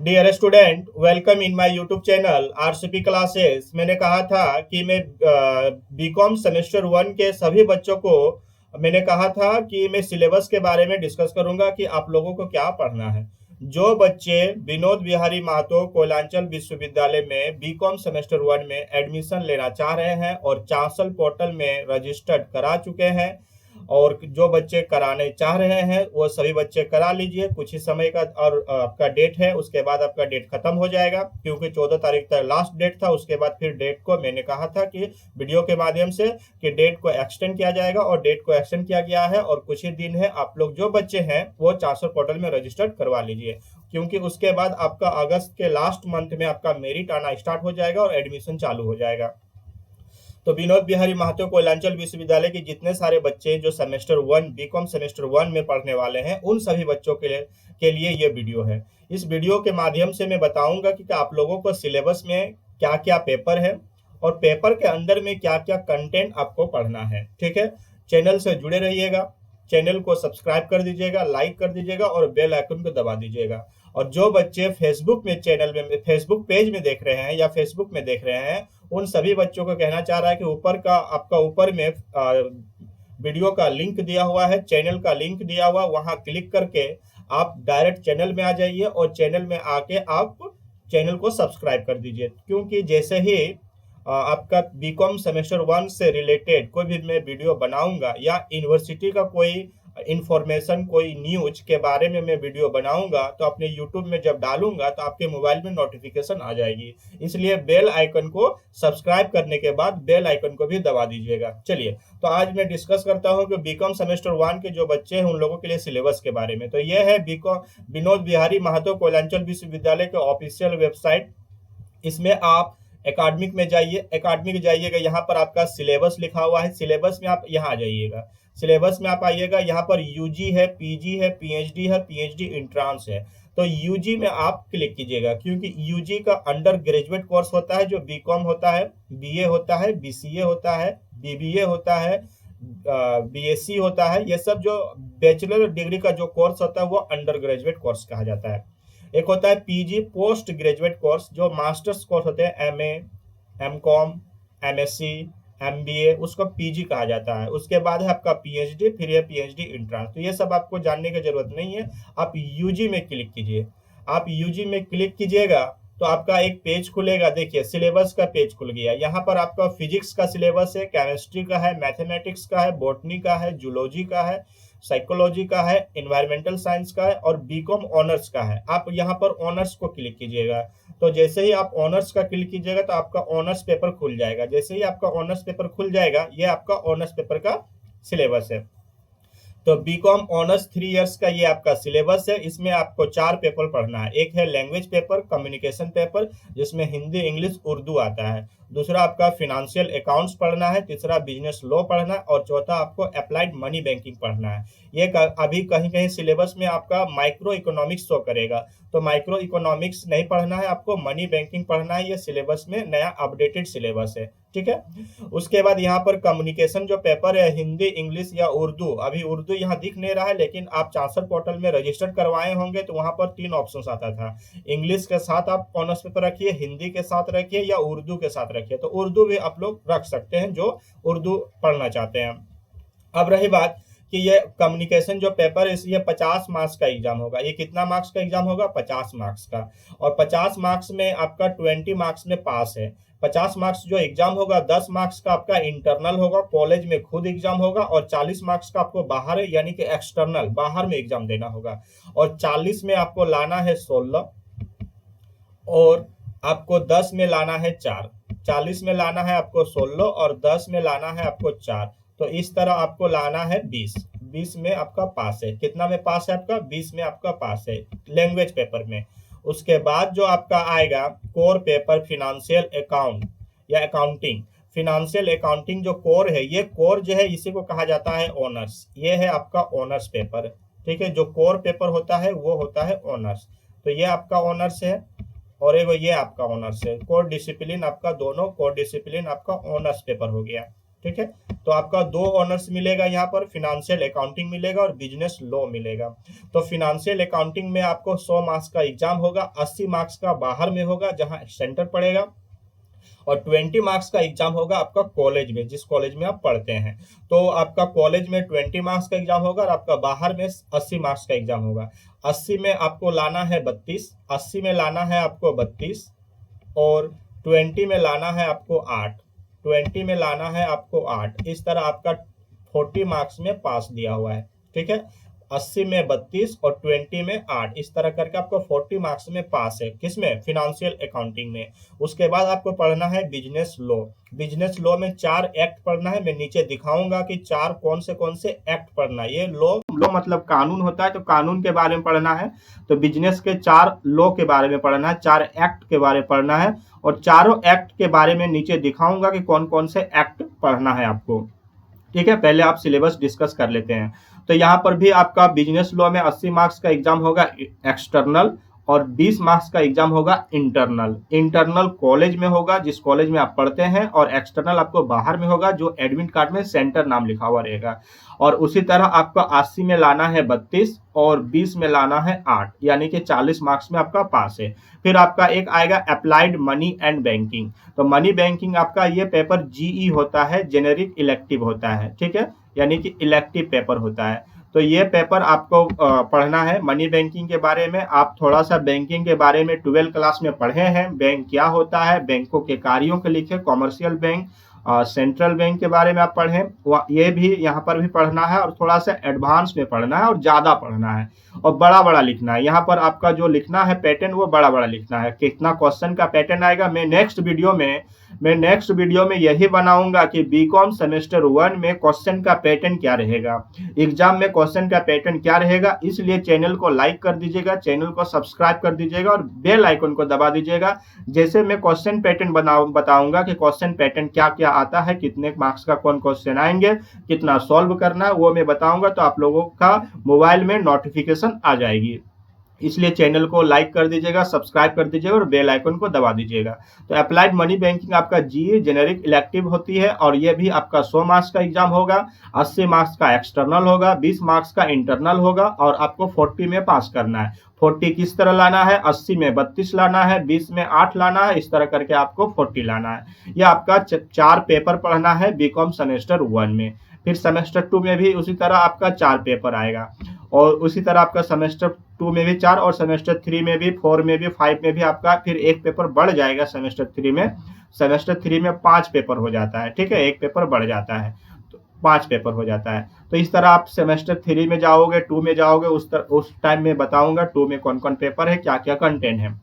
Dear student, welcome in my YouTube channel RCP classes. मैंने कहा था कि मैं बीकॉम सेमेस्टर वन के सभी बच्चों को मैंने कहा था कि मैं सिलेबस के बारे में डिस्कस करूंगा कि आप लोगों को क्या पढ़ना है। जो बच्चे विनोद बिहारी महतो कोयलांचल विश्वविद्यालय में बीकॉम सेमेस्टर वन में एडमिशन लेना चाह रहे हैं और चांसल पोर्टल में रजिस्टर्ड करा चुके हैं और जो बच्चे कराने चाह रहे हैं वो सभी बच्चे करा लीजिए। कुछ ही समय का और आपका डेट है, उसके बाद आपका डेट खत्म हो जाएगा, क्योंकि 14 तारीख तक लास्ट डेट था। उसके बाद फिर डेट को मैंने कहा था कि वीडियो के माध्यम से कि डेट को एक्सटेंड किया जाएगा और डेट को एक्सटेंड किया गया है और कुछ ही दिन है। आप लोग जो बच्चे हैं वो चांसर पोर्टल में रजिस्टर्ड करवा लीजिए, क्योंकि उसके बाद आपका अगस्त के लास्ट मंथ में आपका मेरिट आना स्टार्ट हो जाएगा और एडमिशन चालू हो जाएगा। तो विनोद बिहारी महतो कोयलांचल विश्वविद्यालय के जितने सारे बच्चे जो semester one BCom semester one में पढ़ने वाले हैं, उन सभी बच्चों के लिए ये वीडियो है। इस वीडियो के माध्यम से मैं बताऊंगा कि आप लोगों को सिलेबस में क्या क्या पेपर है और पेपर के अंदर में क्या क्या कंटेंट आपको पढ़ना है। ठीक है, चैनल से जुड़े रहिएगा, चैनल को सब्सक्राइब कर दीजिएगा, लाइक कर दीजिएगा और बेल आइकन को दबा दीजिएगा। और जो बच्चे फेसबुक पेज में देख रहे हैं या फेसबुक में देख रहे हैं, उन सभी बच्चों को कहना चाह रहा है कि ऊपर में वीडियो का लिंक दिया हुआ है, चैनल का लिंक दिया हुआ, वहां क्लिक करके आप डायरेक्ट चैनल में आ जाइए और चैनल में आके आप चैनल को सब्सक्राइब कर दीजिए। क्योंकि जैसे ही आपका बीकॉम सेमेस्टर वन से रिलेटेड कोई भी मैं वीडियो बनाऊंगा या यूनिवर्सिटी का कोई इंफॉर्मेशन, कोई न्यूज के बारे में मैं वीडियो बनाऊंगा, तो अपने यूट्यूब में जब डालूंगा तो आपके मोबाइल में नोटिफिकेशन आ जाएगी। इसलिए बेल आइकन को सब्सक्राइब करने के बाद बेल आइकन को भी दबा दीजिएगा। चलिए, तो आज मैं डिस्कस करता हूं कि बीकॉम सेमेस्टर वन के जो बच्चे हैं उन लोगों के लिए सिलेबस के बारे में। तो यह है बीकॉम विनोद बिहारी महतो कोयलांचल विश्वविद्यालय के ऑफिशियल वेबसाइट। इसमें आप एकेडमिक में जाइए, एकेडमिक जाइएगा, यहाँ पर आपका सिलेबस लिखा हुआ है। सिलेबस में आप यहाँ आ जाइएगा, सिलेबस में आप आइएगा, यहाँ पर यूजी है, पीजी है, पीएचडी है, पीएचडी इंट्रांस है। तो यूजी में आप क्लिक कीजिएगा, क्योंकि यूजी का अंडर ग्रेजुएट कोर्स होता है जो बीकॉम होता है, बीए होता है, बीसीए होता है, बीबीए होता है, बीएससी होता है। ये सब जो बैचलर डिग्री का जो कोर्स होता है वो अंडर ग्रेजुएट कोर्स कहा जाता है। एक होता है पीजी पोस्ट ग्रेजुएट कोर्स, जो मास्टर्स कोर्स होते हैं, एमए, एमकॉम, एमएससी, एमबीए, उसको पीजी कहा जाता है। उसके बाद है आपका पीएचडी, फिर है पीएचडी इंट्रांस। तो ये सब आपको जानने की जरूरत नहीं है। आप यूजी में क्लिक कीजिए। आप यूजी में क्लिक कीजिएगा तो आपका एक पेज खुलेगा। देखिए, सिलेबस का पेज खुल गया। यहाँ पर आपका फिजिक्स का सिलेबस है, केमिस्ट्री का है, मैथमेटिक्स का है, बॉटनी का है, जूलॉजी का है, साइकोलॉजी का है, एनवायरमेंटल साइंस का है और बीकॉम ऑनर्स का है। आप यहाँ पर ऑनर्स को क्लिक कीजिएगा। तो जैसे ही आप ऑनर्स का क्लिक कीजिएगा तो आपका ऑनर्स पेपर खुल जाएगा। जैसे ही आपका ऑनर्स पेपर खुल जाएगा, ये आपका ऑनर्स पेपर का सिलेबस है। तो बीकॉम ऑनर्स 3 इयर्स का ये आपका सिलेबस है। इसमें आपको 4 पेपर पढ़ना है। एक है लैंग्वेज पेपर, कम्युनिकेशन पेपर, जिसमें हिंदी, इंग्लिश, उर्दू आता है। दूसरा आपका फिनेंशियल अकाउंट्स पढ़ना है। तीसरा बिजनेस लॉ पढ़ना है और चौथा आपको अप्लाइड मनी बैंकिंग पढ़ना है। ये अभी कहीं कहीं सिलेबस में आपका माइक्रो इकोनॉमिक्स शो करेगा, तो माइक्रो इकोनॉमिक्स नहीं पढ़ना है आपको, मनी बैंकिंग पढ़ना है। ये सिलेबस में नया अपडेटेड सिलेबस है। ठीक है, उसके बाद यहाँ पर कम्युनिकेशन जो पेपर है, हिंदी, इंग्लिश या उर्दू, अभी उर्दू यहाँ दिख नहीं रहा है, लेकिन आप चांसर पोर्टल में रजिस्टर करवाए होंगे तो वहां पर 3 ऑप्शन आता था। इंग्लिश के साथ आप ऑनर्स पेपर रखिए, हिंदी के साथ रखिए या उर्दू के साथ रखिए। तो उर्दू भी आप लोग रख सकते हैं जो उर्दू पढ़ना चाहते हैं। अब रही बात कि ये कम्युनिकेशन जो पेपर है, ये 50 मार्क्स का एग्जाम होगा। ये कितना मार्क्स का एग्जाम होगा? 50 मार्क्स का। और 50 मार्क्स में आपका 20 मार्क्स में पास है। 50 मार्क्स जो एग्जाम होगा, 10 मार्क्स का आपका इंटरनल होगा, कॉलेज में खुद एग्जाम होगा, और 40 मार्क्स का आपको बाहर यानी कि एक्सटर्नल बाहर में एग्जाम देना होगा। और 40 में आपको लाना है 16 और आपको 10 में लाना है 4। 40 में लाना है आपको 16 और 10 में लाना है आपको 4। तो इस तरह आपको लाना है 20। 20 में आपका पास है। कितना में पास है आपका? 20 में आपका पास है लैंग्वेज पेपर में। उसके बाद जो आपका आएगा कोर पेपर, फिनेंशियल अकाउंट या अकाउंटिंग। फिनेंशियल अकाउंटिंग जो कोर है, ये कोर जो है इसी को कहा जाता है ऑनर्स। ये है आपका ऑनर्स पेपर। ठीक है, जो कोर पेपर होता है वो होता है ऑनर्स। तो ये आपका ऑनर्स है और ये आपका ऑनर्स है। कोर डिसिप्लिन आपका, दोनों कोर डिसिप्लिन आपका ऑनर्स पेपर हो गया। ठीक है। तो आपका 2 ऑनर्स मिलेगा यहाँ पर, फिनेंशियल अकाउंटिंग मिलेगा और बिजनेस लॉ मिलेगा। तो फिनेंशियल अकाउंटिंग में आपको 100 मार्क्स का एग्जाम होगा, 80 मार्क्स का बाहर में होगा जहां सेंटर पड़ेगा, और 20 मार्क्स का एग्जाम होगा आपका कॉलेज में, जिस कॉलेज में आप पढ़ते हैं। तो आपका कॉलेज में 20 मार्क्स का एग्जाम होगा और आपका बाहर में 80 मार्क्स का एग्जाम होगा। 80 में आपको लाना है 32, 80 में लाना है आपको 32, और 20 में लाना है आपको 8, 20 में लाना है आपको 8। इस तरह आपका 40 मार्क्स में पास दिया हुआ है, ठीक है। 80 में 32 और 20 में 8, इस तरह करके आपको 40 मार्क्स में पास है, किसमें, फिनेंशियल अकाउंटिंग में। उसके बाद आपको पढ़ना है बिजनेस लॉ। बिजनेस लॉ में 4 एक्ट पढ़ना है, मैं नीचे दिखाऊंगा कि 4 कौन से एक्ट पढ़ना है। ये लॉ मतलब कानून होता है, तो कानून के बारे में पढ़ना है। तो बिजनेस के 4 लॉ के बारे में पढ़ना है, 4 एक्ट के बारे में पढ़ना है, और चारों एक्ट के बारे में नीचे दिखाऊंगा कि कौन कौन से एक्ट पढ़ना है आपको, ठीक है। पहले आप सिलेबस डिस्कस कर लेते हैं। तो यहाँ पर भी आपका बिजनेस लॉ में 80 मार्क्स का एग्जाम होगा एक्सटर्नल, और 20 मार्क्स का एग्जाम होगा इंटरनल। इंटरनल कॉलेज में होगा जिस कॉलेज में आप पढ़ते हैं, और एक्सटर्नल आपको बाहर में होगा जो एडमिट कार्ड में सेंटर नाम लिखा हुआ रहेगा। और उसी तरह आपको 80 में लाना है 32 और 20 में लाना है 8, यानी कि 40 मार्क्स में आपका पास है। फिर आपका एक आएगा अप्लाइड मनी एंड बैंकिंग। तो मनी बैंकिंग आपका ये पेपर जीई होता है, जेनेरिक इलेक्टिव होता है, ठीक है, यानी कि इलेक्टिव पेपर होता है। तो ये पेपर आपको पढ़ना है मनी बैंकिंग के बारे में। आप थोड़ा सा बैंकिंग के बारे में 12 क्लास में पढ़े हैं, बैंक क्या होता है, बैंकों के कार्यों के लिखे, कॉमर्शियल बैंक, सेंट्रल बैंक के बारे में आप पढ़ें, ये भी यहाँ पर भी पढ़ना है, और थोड़ा सा एडवांस में पढ़ना है और ज्यादा पढ़ना है, और बड़ा बड़ा लिखना है। यहाँ पर आपका जो लिखना है पैटर्न वो बड़ा बड़ा लिखना है। कितना क्वेश्चन का पैटर्न आएगा मैं नेक्स्ट वीडियो में यही बनाऊंगा कि बीकॉम सेमेस्टर 1 में क्वेश्चन का पैटर्न क्या रहेगा, एग्जाम में क्वेश्चन का पैटर्न क्या रहेगा। इसलिए चैनल को लाइक कर दीजिएगा, चैनल को सब्सक्राइब कर दीजिएगा और बेल आइकन को दबा दीजिएगा। जैसे मैं क्वेश्चन पैटर्न बताऊंगा कि क्वेश्चन पैटर्न क्या क्या आता है, कितने मार्क्स का कौन क्वेश्चन आएंगे, कितना सॉल्व करना है, वो मैं बताऊंगा, तो आप लोगों का मोबाइल में नोटिफिकेशन आ जाएगी। इसलिए चैनल को लाइक कर दीजिएगा, सब्सक्राइब कर दीजिएगा और बेल आइकन को दबा दीजिएगा। तो अप्लाइड मनी बैंकिंग आपका जीए जेनेरिक इलेक्टिव होती है, और ये भी आपका 100 मार्क्स का एग्जाम होगा, 80 मार्क्स का एक्सटर्नल होगा, 20 मार्क्स का इंटरनल होगा, और आपको 40 में पास करना है। 40 किस तरह लाना है, 80 में 32 लाना है, 20 में 8 लाना है, इस तरह करके आपको 40 लाना है। यह आपका 4 पेपर पढ़ना है बीकॉम सेमेस्टर 1 में। फिर सेमेस्टर 2 में भी उसी तरह आपका 4 पेपर आएगा, और उसी तरह आपका सेमेस्टर 2 में भी 4, और सेमेस्टर 3 में भी, 4 में भी, 5 में भी आपका फिर एक पेपर बढ़ जाएगा सेमेस्टर 3 में। सेमेस्टर 3 में 5 पेपर हो जाता है, ठीक है, एक पेपर बढ़ जाता है, तो 5 पेपर हो जाता है। तो इस तरह आप सेमेस्टर 3 में जाओगे, 2 में जाओगे, उस टाइम में बताऊंगा 2 में कौन कौन पेपर है, क्या क्या कंटेंट है।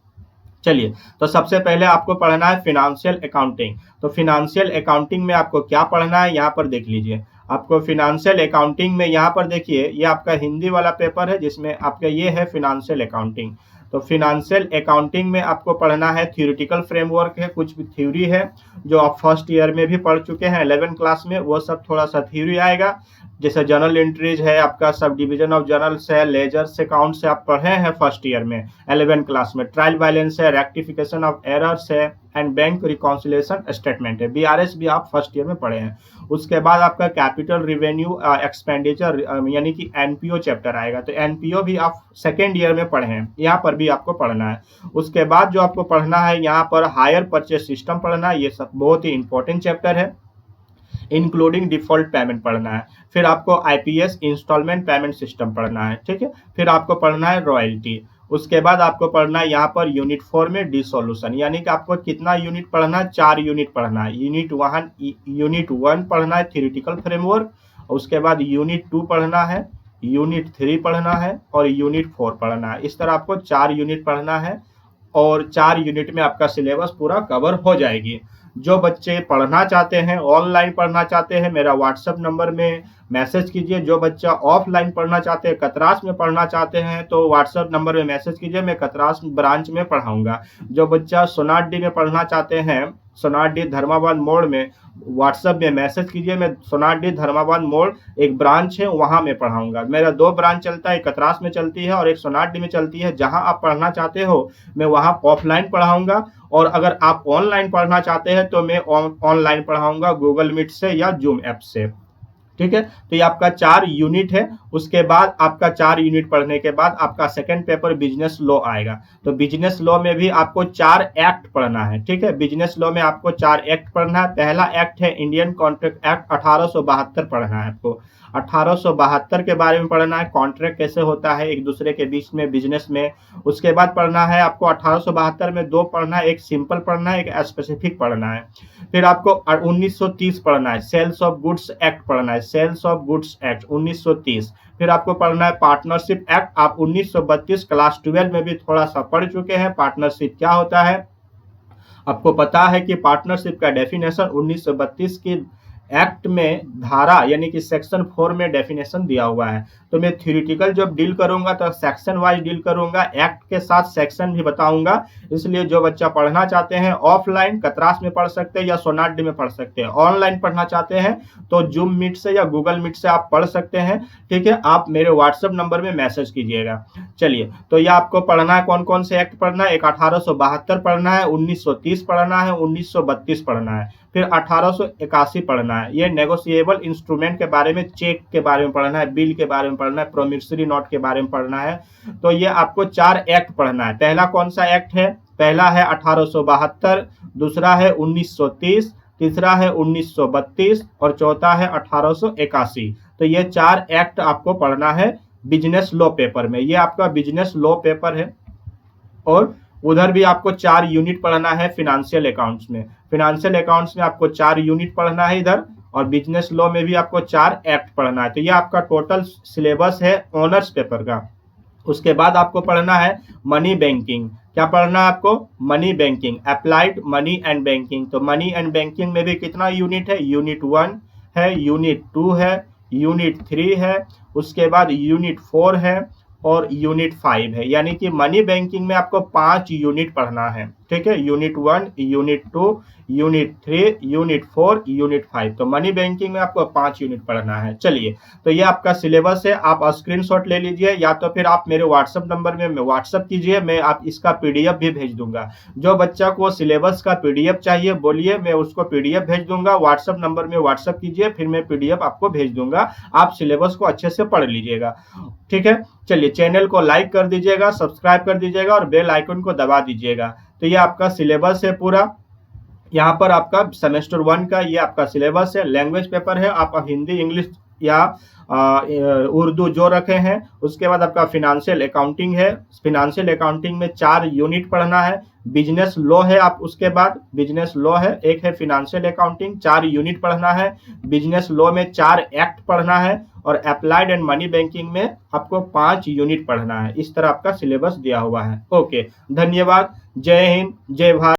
चलिए, तो सबसे पहले आपको पढ़ना है फिनेंशियल अकाउंटिंग। तो फिनेंशियल अकाउंटिंग में आपको क्या पढ़ना है, यहाँ पर देख लीजिए। आपको फिनेंशियल अकाउंटिंग में यहाँ पर देखिए, ये आपका हिंदी वाला पेपर है जिसमें आपका ये है फिनेंशियल अकाउंटिंग। तो फिनेंशियल अकाउंटिंग में आपको पढ़ना है, थ्योरेटिकल फ्रेमवर्क है, कुछ भी थ्योरी है जो आप फर्स्ट ईयर में भी पढ़ चुके हैं 11 क्लास में, वो सब थोड़ा सा थ्योरी आएगा। जैसे जर्नल एंट्रीज है, आपका सब डिवीजन ऑफ जर्नल्स है, लेजर्स अकाउंट से आप पढ़े हैं फर्स्ट ईयर में 11 क्लास में। ट्रायल बैलेंस है, रेक्टिफिकेशन ऑफ एरर्स है, एंड बैंक रिकॉन्सिलेशन स्टेटमेंट है, बीआरएस भी आप फर्स्ट ईयर में पढ़े हैं। उसके बाद आपका कैपिटल रिवेन्यू एक्सपेंडिचर यानी कि एनपीओ चैप्टर आएगा, तो एनपीओ भी आप सेकेंड ईयर में पढ़े हैं, यहाँ पर भी आपको पढ़ना है। उसके बाद जो आपको पढ़ना है यहाँ पर हायर परचेस सिस्टम पढ़ना है, ये सब बहुत ही इंपॉर्टेंट चैप्टर है। इंक्लूडिंग डिफॉल्ट पेमेंट पढ़ना है। फिर आपको आईपीएस इंस्टॉलमेंट पेमेंट सिस्टम पढ़ना है, ठीक है। फिर आपको पढ़ना है रॉयल्टी। उसके बाद आपको पढ़ना है यहाँ पर यूनिट 4 में डिसोल्यूशन, यानी कि आपको कितना यूनिट पढ़ना है, 4 यूनिट पढ़ना है। यूनिट 1 पढ़ना है थ्योरेटिकल फ्रेमवर्क, उसके बाद यूनिट 2 पढ़ना है, यूनिट 3 पढ़ना है, और यूनिट 4 पढ़ना है। इस तरह आपको 4 यूनिट पढ़ना है, और 4 यूनिट में आपका सिलेबस पूरा कवर हो जाएगी। जो बच्चे पढ़ना चाहते हैं, ऑनलाइन पढ़ना चाहते हैं, मेरा व्हाट्सएप नंबर में मैसेज कीजिए। जो बच्चा ऑफलाइन पढ़ना चाहते हैं, कतरास में पढ़ना चाहते हैं, तो व्हाट्सएप नंबर में मैसेज कीजिए, मैं कतरास ब्रांच में पढ़ाऊंगा। जो बच्चा सोनाडी में पढ़ना चाहते हैं, सोनार डी धर्माबाद मोड़ में व्हाट्सएप में मैसेज कीजिए। मैं सोनार डी धर्माबाद मोड़ एक ब्रांच है, वहां मैं पढ़ाऊंगा। मेरा 2 ब्रांच चलता है, एक कतरास में चलती है और एक सोनार डी में चलती है। जहां आप पढ़ना चाहते हो मैं वहां ऑफलाइन पढ़ाऊंगा, और अगर आप ऑनलाइन पढ़ना चाहते हैं तो मैं ऑनलाइन पढ़ाऊंगा गूगल मीट से या जूम ऐप से। ठीक है, तो ये आपका 4 यूनिट है। उसके बाद आपका 4 यूनिट पढ़ने के बाद आपका सेकंड पेपर बिजनेस लॉ आएगा। तो बिजनेस लॉ में भी आपको 4 एक्ट पढ़ना है। ठीक है, बिजनेस लॉ में आपको 4 एक्ट पढ़ना है। पहला एक्ट है इंडियन कॉन्ट्रैक्ट एक्ट 1872 पढ़ना है आपको। 1872 के बारे में पढ़ना है, कॉन्ट्रैक्ट कैसे होता है एक दूसरे के बीच में बिजनेस में। उसके बाद पढ़ना है आपको 1872 में 2 पढ़ना है, एक सिंपल पढ़ना है, एक स्पेसिफिक पढ़ना है। फिर आपको 1930 पढ़ना है, सेल्स ऑफ गुड्स एक्ट पढ़ना है, सेल्स ऑफ गुड्स एक्ट 1930। फिर आपको पढ़ना है पार्टनरशिप एक्ट। आप 1932 क्लास 12 में भी थोड़ा सा पढ़ चुके हैं, पार्टनरशिप क्या होता है आपको पता है कि पार्टनरशिप का डेफिनेशन 1932 की एक्ट में धारा यानी कि सेक्शन 4 में डेफिनेशन दिया हुआ है। तो मैं थ्योरेटिकल जब डील करूंगा तो सेक्शन वाइज डील करूंगा, एक्ट के साथ सेक्शन भी बताऊंगा। इसलिए जो बच्चा पढ़ना चाहते हैं ऑफलाइन कतरास में पढ़ सकते हैं या सोनार डी में पढ़ सकते हैं, ऑनलाइन पढ़ना चाहते हैं तो जूम मीट से या गूगल मीट से आप पढ़ सकते हैं। ठीक है, आप मेरे व्हाट्सएप नंबर में मैसेज कीजिएगा। चलिए, तो ये आपको पढ़ना है, कौन कौन से एक्ट पढ़ना है। एक 1872 पढ़ना है, 1930 पढ़ना है, 1932 पढ़ना है, फिर 1881 पढ़ना है। ये नेगोशिएबल इंस्ट्रूमेंट के बारे में, चेक के बारे में पढ़ना है, बिल के बारे में पढ़ना है, प्रोमिसरी नोट के बारे में पढ़ना है। तो ये आपको 4 एक्ट पढ़ना है। पहला कौन सा एक्ट है, पहला है 1872, दूसरा है 1930, तीसरा है 1932 और चौथा है 1881। तो ये 4 एक्ट आपको पढ़ना है बिजनेस लॉ पेपर में। ये आपका बिजनेस लॉ पेपर है। और उधर भी आपको 4 यूनिट पढ़ना है फिनेंशियल अकाउंट्स में। फिनेंशियल अकाउंट्स में आपको 4 यूनिट पढ़ना है इधर, और बिजनेस लॉ में भी आपको 4 एक्ट पढ़ना है। तो ये आपका टोटल सिलेबस है ऑनर्स पेपर का। उसके बाद आपको पढ़ना है मनी बैंकिंग। क्या पढ़ना है आपको, money banking, applied money and banking. तो मनी एंड बैंकिंग में भी कितना यूनिट है, यूनिट 1 है, यूनिट 2 है, यूनिट 3 है, उसके बाद यूनिट 4 है और यूनिट 5 है। यानी कि मनी बैंकिंग में आपको 5 यूनिट पढ़ना है। ठीक है, unit 1, unit 2, unit 3, unit 4, unit 5। तो मनी बैंकिंग में आपको 5 यूनिट पढ़ना है। चलिए, तो ये आपका सिलेबस है। आप स्क्रीनशॉट ले लीजिए, या तो फिर आप मेरे व्हाट्सएप नंबर में व्हाट्सएप कीजिए, मैं आप इसका पीडीएफ भी भेज दूंगा। जो बच्चा को सिलेबस का पीडीएफ चाहिए बोलिए, मैं उसको पीडीएफ भेज दूंगा। व्हाट्सएप नंबर में व्हाट्सएप कीजिए, फिर मैं पीडीएफ आपको भेज दूंगा। आप सिलेबस को अच्छे से पढ़ लीजिएगा। ठीक है, चलिए, चैनल को लाइक कर दीजिएगा, सब्सक्राइब कर दीजिएगा और बेल आइकन को दबा दीजिएगा। तो ये आपका सिलेबस है पूरा। यहाँ पर आपका सेमेस्टर 1 का ये आपका सिलेबस है। लैंग्वेज पेपर है, आप हिंदी, इंग्लिश या उर्दू जो रखे हैं। उसके बाद आपका फिनेंशियल अकाउंटिंग है। फिनेंशियल अकाउंटिंग में 4 यूनिट पढ़ना है। बिजनेस लॉ है, आप उसके बाद बिजनेस लॉ है, एक है फिनेंशियल अकाउंटिंग, 4 यूनिट पढ़ना है। बिजनेस लॉ में 4 एक्ट पढ़ना है और अप्लाइड एंड मनी बैंकिंग में आपको 5 यूनिट पढ़ना है। इस तरह आपका सिलेबस दिया हुआ है। ओके, धन्यवाद। जय हिंद, जय भारत।